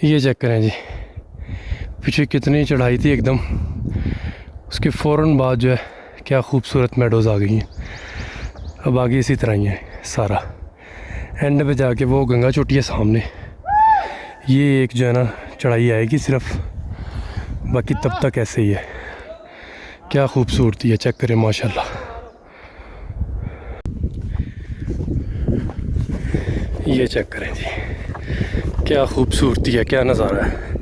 ये चेक करें जी, पीछे कितनी चढ़ाई थी एकदम, उसके फ़ौरन बाद जो है क्या खूबसूरत मेडोज़ आ गई हैं। अब आगे इसी तरह ही है सारा, एंड पे जाके वो गंगा चोटी है सामने, ये एक जो है ना चढ़ाई आएगी सिर्फ, बाकी तब तक ऐसे ही है। क्या खूबसूरती है, चेक करें माशाल्लाह। ये चेक करें जी, क्या खूबसूरती है, क्या नज़ारा है।